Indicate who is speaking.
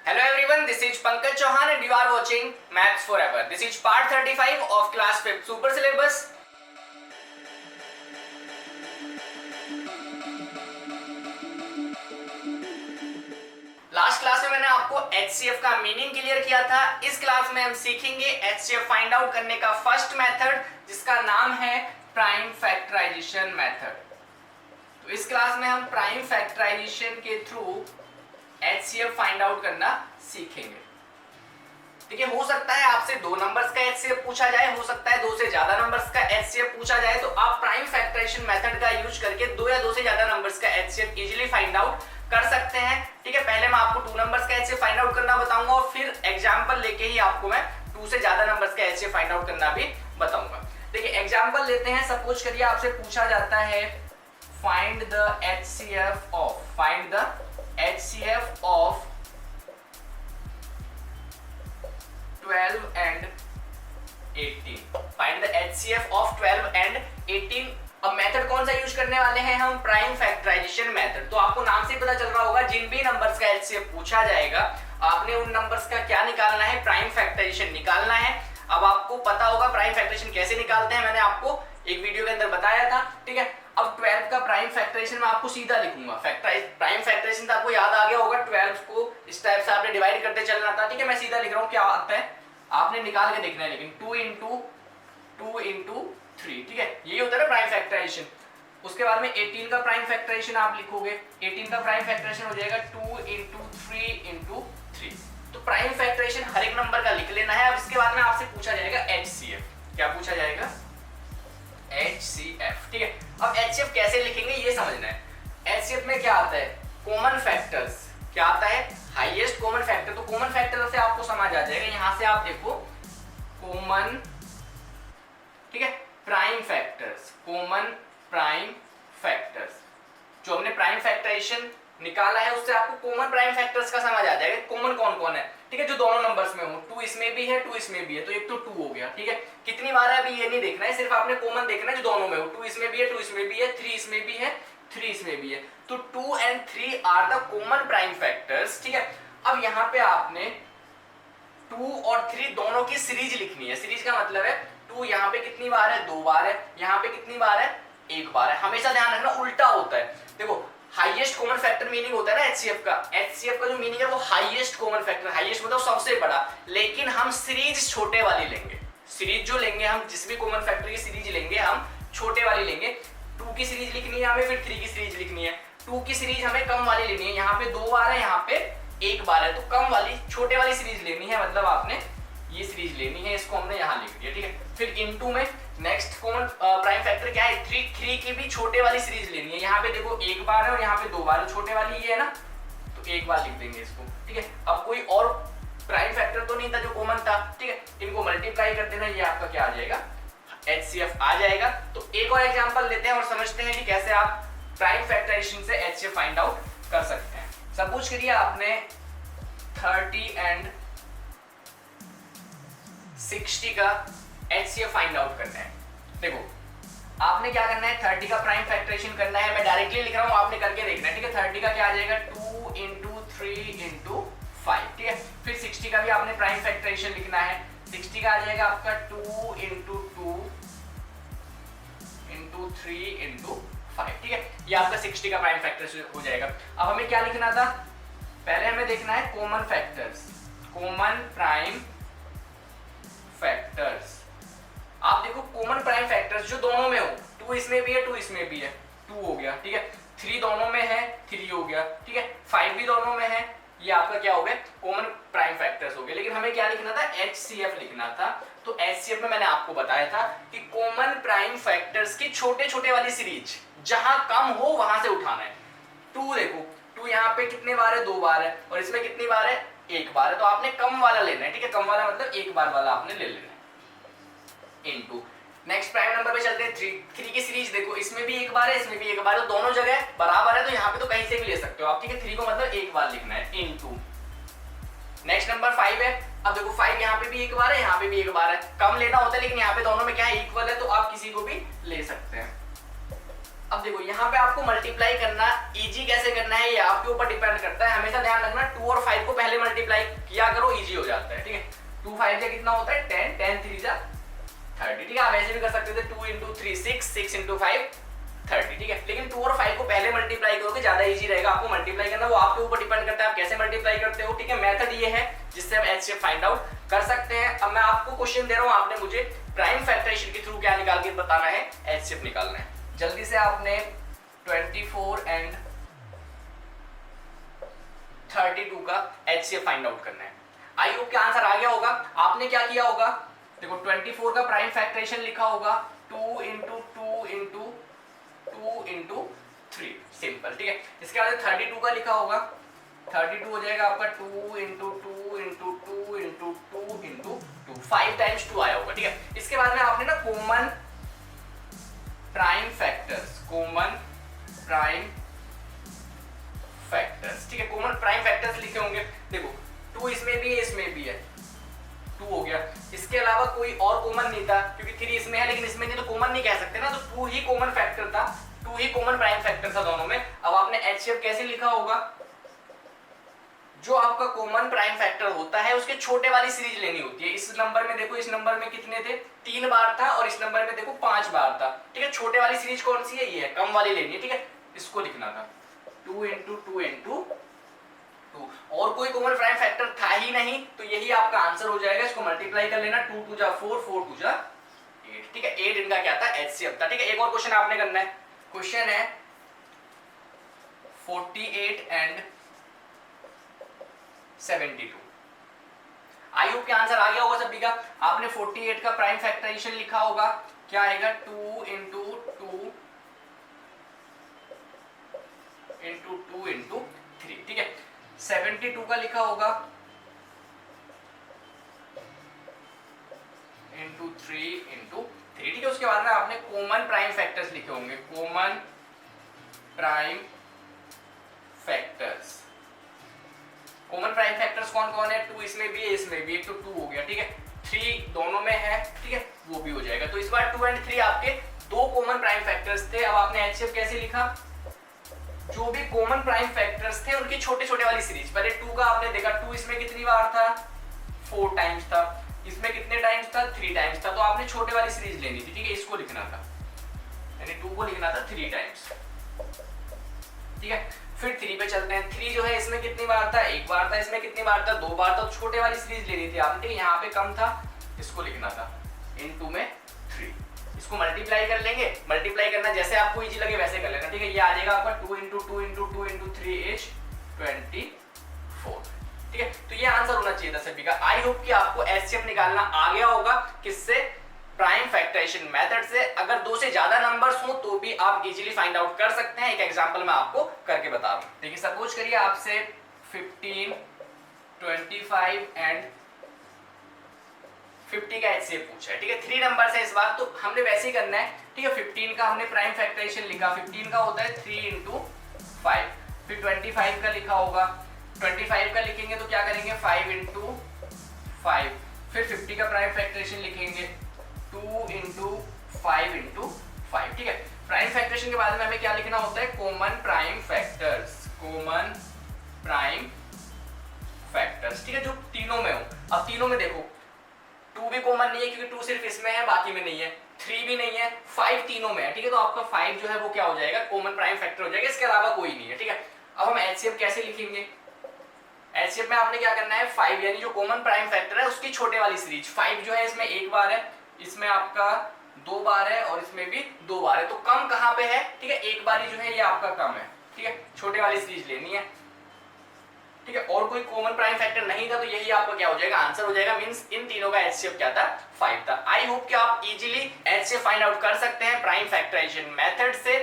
Speaker 1: Hello everyone, this is Pankaj Chauhan and you are watching Maths Forever. This is part 35 of class 5th super syllabus. Last class में मैंने आपको HCF का meaning clear किया था। इस class में हम सीखेंगे HCF फाइंड आउट करने का फर्स्ट मेथड, जिसका नाम है प्राइम फैक्टराइजेशन मेथड। तो इस क्लास में हम प्राइम फैक्टराइजेशन के थ्रू HCF फाइंड आउट करना सीखेंगे। ठीक है, हो सकता है आपसे दो नंबर्स का HCF पूछा जाए, हो सकता है दो से ज्यादा नंबर्स का HCF पूछा जाए, तो आप प्राइम फैक्टराइजेशन मेथड का यूज करके दो या दो से ज्यादा नंबर्स का HCF इजीली फाइंड आउट कर सकते हैं। ठीक है, पहले मैं आपको टू नंबर्स का HCF फाइंड आउट करना बताऊंगा और फिर एग्जांपल लेके ही आपको मैं टू से ज्यादा नंबर्स का HCF फाइंड आउट करना भी बताऊंगा। देखिए एग्जांपल लेते हैं। सपोज करिए आपसे पूछा जाता है find the HCF of 12 and 18। Find the HCF of 12 and 18। अब मेथड कौन सा यूज करने वाले हैं हम? Prime factorization method. तो आपको नाम से पता चल रहा होगा, जिन भी नंबर्स का HCF पूछा जाएगा आपने उन नंबर्स का क्या निकालना है? प्राइम फैक्टराइजेशन निकालना है। अब आपको पता होगा प्राइम फैक्टराइजेशन कैसे निकालते हैं, मैंने आपको एक वीडियो के अंदर बताया था। ठीक है, अब 12 का प्राइम फैक्टराइजेशन मैं आपको सीधा लिखूंगा। प्राइम फैक्टराइजेशन आपको याद आ गया होगा, 12 को इस टाइप से आपने डिवाइड करते चलना था। ठीक है, मैं सीधा लिख रहा हूँ, क्या आता है आपने निकाल के देखना है, लेकिन 2 into 3। ठीक है, यही होता है ना प्राइम फैक्टराइजेशन। उसके बाद में 18 का प्राइम फैक्टराइजेशन आप लिखोगे। 18 का प्राइम फैक्टराइजेशन हो जाएगा 2 into 3 into 3। तो प्राइम फैक्टराइजेशन हर एक नंबर का लिख लेना है। अब इसके बाद में आपसे पूछा जाएगा HCF। क्या पूछा जाएगा? HCF। ठीक है, अब HCF कैसे लिखेंगे ये समझना है। HCF में क्या आता है? Common factors. क्या आता है? Highest common factor. तो कॉमन फैक्टर से आपको समझ आ जाएगा, यहां से आप देखो कॉमन, ठीक है, prime factors, common prime factors. जो हमने प्राइम फैक्टराइजेशन निकाला है उससे आपको कॉमन प्राइम फैक्टर्स का समझ आ जाएगा, कॉमन कौन कौन है। ठीक है, जो दोनों नंबर्स में हो, 2 इसमें भी है 2 इसमें भी है, तो एक तो 2 हो गया। ठीक है, कितनी बार है अभी ये नहीं देखना है, सिर्फ आपने कॉमन देखना है जो दोनों में हो। 2 इसमें भी है 2 इसमें भी है, 3 इसमें भी है 3 इसमें भी है। तो 2 and 3 are the common prime factors. ठीक है, अब यहाँ पे आपने 2 और 3 दोनों की सीरीज लिखनी है। सीरीज का मतलब है 2 यहाँ पे कितनी बार है? 2 बार है। यहाँ पे कितनी बार है? 1 बार है। हमेशा ध्यान रखना उल्टा होता है। देखो हाईएस्ट कॉमन फैक्टर मीनिंग होता है ना HCF का। HCF का जो मीनिंग है वो हाईएस्ट कॉमन फैक्टर, हाईएस्ट मतलब सबसे बड़ा, लेकिन हम सीरीज छोटे वाली लेंगे। सीरीज जो लेंगे हम, जिस भी कॉमन फैक्टर की सीरीज लेंगे हम छोटे वाली लेंगे। 2 की सीरीज लिखनी है हमें, फिर 3 की सीरीज लिखनी है। 2 की सीरीज हमें कम वाली लेनी है, यहाँ पे 2 बार है यहाँ पे 1 बार है, तो कम वाली छोटे वाली सीरीज लेनी है, मतलब आपने ये सीरीज लेनी है, इसको हमने यहाँ लिख दिया। ठीक है, फिर इनटू में नेक्स्ट कॉमन प्राइम फैक्टर क्या है? 3 की भी छोटे वाली सीरीज लेनी है। यहाँ पे देखो 1 बार है और यहाँ पे 2 बार है, छोटे वाली ये है ना, तो 1 बार लिख देंगे इसको। ठीक है, अब कोई और प्राइम फैक्टर तो नहीं था जो कॉमन था। ठीक है, इनको मल्टीप्लाई कर देना, ये आपका क्या आ जाएगा? HCF आ जाएगा। तो एक और एग्जांपल लेते हैं और समझते हैं कि कैसे आप प्राइम फैक्टराइजेशन से HCF फाइंड आउट कर सकते हैं। सपोज करिए आपने 30 and 60 का HCF फाइंड आउट करना है। देखो आपने क्या करना है, 30 का प्राइम फैक्टराइजेशन करना है। मैं डायरेक्टली लिख रहा हूं, आपने करके देखना है। ठीक है, 30 का क्या आ जाएगा? 2 into 3 into 5। ठीक है, फिर 60 का भी आपने प्राइम फैक्टराइजेशन लिखना है। 60 का आ जाएगा आपका 2 into 2 into 3 into 5। ठीक है, ये आपका 60 का प्राइम फैक्टराइजेशन हो जाएगा। अब हमें क्या लिखना था? पहले हमें देखना है common factors, common prime factors. आप देखो कॉमन प्राइम फैक्टर्स जो दोनों में हो, 2 इसमें भी है 2 इसमें भी है, 2 हो गया। ठीक है, 3 दोनों में है 3 हो गया। ठीक है, 5 भी दोनों में है, ये आपका क्या हो गया? कॉमन प्राइम फैक्टर्स हो गए। लेकिन हमें क्या लिखना था? HCF लिखना था। तो HCF में मैंने आपको बताया था कि कॉमन प्राइम फैक्टर्स की छोटे छोटे वाली सीरीज जहां कम हो वहां से उठाना है। 2 देखो, 2 यहाँ पे कितने बार है? 2 बार है, और इसमें कितनी बार है? 1 बार है, तो आपने कम वाला लेना है। ठीक है, कम वाला मतलब 1 बार वाला आपने ले लेना है। इनटू नेक्स्ट प्राइम नंबर पे चलते हैं। 3 की सीरीज देखो, इसमें भी 1 बार है इसमें भी 1 बार है, तो दोनों जगह बराबर है, तो यहाँ पे तो कहीं से भी ले सकते हो आप। ठीक है, 3 को मतलब 1 बार लिखना है। इनटू नेक्स्ट नंबर 5 है। अब देखो 5 यहाँ पे भी 1 बार है यहाँ पे भी 1 बार है, कम लेना होता है, लेकिन यहाँ पे दोनों में क्या है? इक्वल है, तो आप किसी को भी ले सकते हैं। अब देखो यहाँ पे आपको मल्टीप्लाई करना इजी कैसे करना है ये आपके ऊपर डिपेंड करता है। हमेशा ध्यान रखना 2 और 5 को पहले मल्टीप्लाई 5 या कितना होता है 10, 10 3 जा 30, ठीक है। आप ऐसे भी कर सकते थे 2 इंटू 3 6, 6 इंटू 5 30, ठीक है। लेकिन 2 और 5 को पहले मल्टीप्लाई करोगे ज्यादा इजी रहेगा आपको मल्टीप्लाई करना, वो आपके ऊपर डिपेंड करता है आप कैसे मल्टीप्लाई करते हो, ठीक है। मेथड ये है जिससे हम एचसीएफ फाइंड आउट कर सकते हैं। अब मैं आपको क्वेश्चन दे रहा हूं, आपने मुझे प्राइम फैक्टराइजेशन के थ्रू क्या निकाल के बताना है, एचसीएफ निकालना है। जल्दी से आपने 24 एंड 32 का एचसीएफ फाइंड आउट करना है। आई होप के आंसर आ गया होगा। आपने क्या किया होगा, देखो 24 का प्राइम फैक्टराइजेशन लिखा होगा 2 इंटू 2 इंटू 2 इंटू 3, सिंपल, ठीक है। इसके बाद 32 का लिखा होगा, 32 हो जाएगा आपका 2 into 2 into 2 into 2 into 2, 5 times 2 आया होगा, ठीक है। इसके बाद में आपने ना common prime factors, common prime factors, ठीक है, कॉमन प्राइम फैक्टर्स लिखे होंगे। देखो 2 इसमें भी है, इसमें भी है, 2 हो गया। इसके अलावा कोई और कॉमन नहीं था क्योंकि 3 इसमें है लेकिन इसमें नहीं, तो कॉमन नहीं कह सकते ना, तो 2 ही कॉमन फैक्टर था, 2 ही कॉमन प्राइम फैक्टर था दोनों में। अब आपने एचसीएफ कैसे लिखा होगा, जो आपका कॉमन प्राइम फैक्टर होता है उसके छोटे वाली सीरीज लेनी होती है। इस नंबर में देखो, इस नंबर में कितने थे, 3 बार था, और इस नंबर में देखो 5 बार था, ठीक है। छोटे वाली सीरीज कौन सी है, ये है, कम वाली लेनी है, ठीक है। इसको लिखना था 2 इंटू 2 इंटू 2, और कोई कॉमन प्राइम फैक्टर था ही नहीं, तो यही आपका आंसर हो जाएगा। इसको मल्टीप्लाई कर लेना, 2 2 जा 4, 4 2 जा 8, ठीक है। 8 इनका क्या था, एचसीएफ था, ठीक है। एक और क्वेश्चन आपने करना है, क्वेश्चन है 48 एंड 72। आई होप के आंसर आ गया होगा सभी का। आपने 48 का प्राइम फैक्टराइजेशन लिखा होगा, क्या आएगा 2 इंटू 2 इंटू 2 इंटू 3, ठीक है। 72 का लिखा होगा इंटू 3 इंटू 3, ठीक है। उसके बाद में आपने कॉमन प्राइम फैक्टर्स लिखे होंगे, common prime factors. Common prime factors कौन कौन है, 2 इसमें भी है, इसमें भी, एक तो 2 हो गया, ठीक है। 3 दोनों में है, ठीक है, वो भी हो जाएगा। तो इस बार 2 एंड 3 आपके 2 कॉमन प्राइम फैक्टर्स थे। अब आपने एचसीएफ कैसे लिखा, जो भी कॉमन प्राइम फैक्टर्स थे उनकी छोटे छोटे वाली सीरीज। पहले 2 का आपने देखा, 2 इसमें कितनी बार था, 4 टाइम्स था, इसमें कितने टाइम्स था, 3 टाइम्स था, तो आपने छोटे वाली सीरीज लेनी थी, ठीक है। इसको लिखना था, यानी 2 को लिखना था 3 टाइम्स, ठीक है। फिर 3 पे चलते हैं, 3 जो है इसमें कितनी बार था, 1 बार था, इसमें कितनी बार था, 2 बार था, तो छोटे वाली सीरीज लेनी थी आपने, ठीक है। यहाँ पे कम था, इसको लिखना था इन 2 में 3। इसको मल्टीप्लाई कर लेंगे, मल्टीप्लाई करना जैसे आपको इजी लगे वैसे कर लेना, ठीक है। ये आ जाएगा आपका 2 इंटू 2 इंटू 2 इंटू 3 इज 24, ठीक है। तो ये आंसर होना चाहिए था सभी का। आई होप कि आपको एचसीएफ निकालना आ गया होगा, किससे, प्राइम फैक्टराइजेशन मेथड से। अगर 2 से ज्यादा नंबर्स हो तो भी आप इजीली फाइंड आउट कर सकते हैं। एक एग्जांपल मैं आपको करके बता रहा हूं। देखिए सपोज करिए आपसे 15, 25 एंड 50 का एचसीएफ पूछा है, ठीक है। 3 नंबर्स है इस बार, तो हमने वैसे ही करना है, ठीक है। 15 का हमने प्राइम फैक्टराइजेशन लिखा, 15 का होता है 3 इंटू 5। फिर 25 का लिखा होगा, 25 का लिखेंगे तो क्या करेंगे 5 इंटू 5। फिर 50 का प्राइम फैक्टराइजेशन लिखेंगे 2 इंटू 5 इंटू 5, ठीक है। प्राइम फैक्टराइजेशन के बाद में हमें क्या लिखना होता है, common prime factors, common prime factors, ठीक है, जो तीनों में हो। अब तीनों में देखो 2 भी कॉमन नहीं है क्योंकि 2 सिर्फ इसमें है, बाकी में नहीं है, 3 भी नहीं है, 5 तीनों में है, ठीक है। तो आपका 5 जो है वो क्या हो जाएगा, कॉमन प्राइम फैक्टर हो जाएगा, इसके अलावा कोई नहीं है, ठीक है। अब हम एचसीएफ कैसे लिखेंगे, एचसीएफ में आपने क्या करना है, 5 यानी जो कॉमन प्राइम फैक्टर है उसकी छोटे वाली सीरीज। 5 जो है इसमें 1 बार है, इसमें आपका 2 बार है, और इसमें भी 2 बार है, तो कम कहाँ पे है, ठीक है, 1 बार ही जो है ये आपका कम है, ठीक है। छोटे वाली सीरीज लेनी है, ठीक है। और कोई कॉमन प्राइम फैक्टर नहीं था, तो यही आपका क्या हो जाएगा, आंसर हो जाएगा। मींस इन तीनों का एचसीएफ क्या था, 5 था। आई होप कि आप इजीली एचसीएफ फाइंड आउट कर सकते हैं प्राइम फैक्टराइजेशन मेथड से।